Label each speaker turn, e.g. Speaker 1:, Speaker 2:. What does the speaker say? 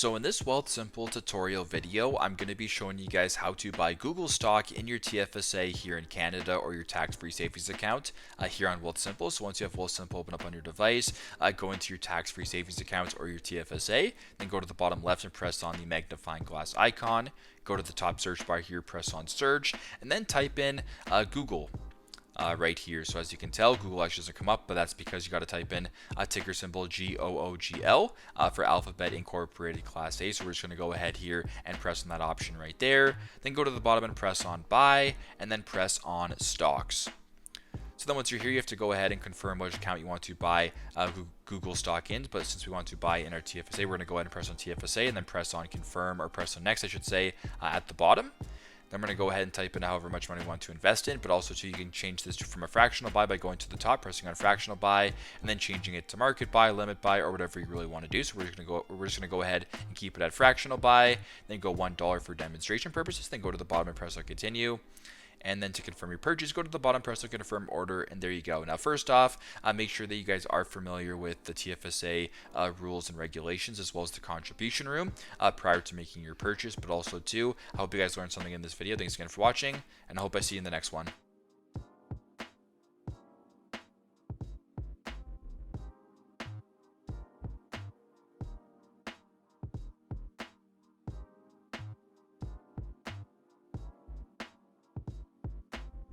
Speaker 1: So in this Wealthsimple tutorial video, I'm going to be showing you guys how to buy Google stock in your TFSA here in Canada or your tax-free savings account here on Wealthsimple. So once you have Wealthsimple open up on your device, go into your tax-free savings account or your TFSA, then go to the bottom left and press on the magnifying glass icon. Go to the top search bar here, press on search, and then type in Google. Right here. So as you can tell, Google actually doesn't come up, but that's because you got to type in a ticker symbol GOOGL for Alphabet Incorporated Class A. So we're just going to go ahead here and press on that option right there. Then go to the bottom and press on buy, and then press on stocks. So then once you're here, you have to go ahead and confirm which account you want to buy Google stock in. But since we want to buy in our TFSA, we're going to go ahead and press on TFSA and then press on confirm, or press on next, I should say, at the bottom. Then I'm going to go ahead and type in however much money you want to invest in, but also you can change this from a fractional buy by going to the top, pressing on fractional buy, and then changing it to market buy, limit buy, or whatever you really want to do. So we're just going to go ahead and keep it at fractional buy, then go $1 for demonstration purposes, then go to the bottom and press on continue. And then to confirm your purchase, go to the bottom, press on confirm order, and there you go. Now, first off, make sure that you guys are familiar with the TFSA rules and regulations, as well as the contribution room prior to making your purchase. But also, too, I hope you guys learned something in this video. Thanks again for watching, and I hope I see you in the next one.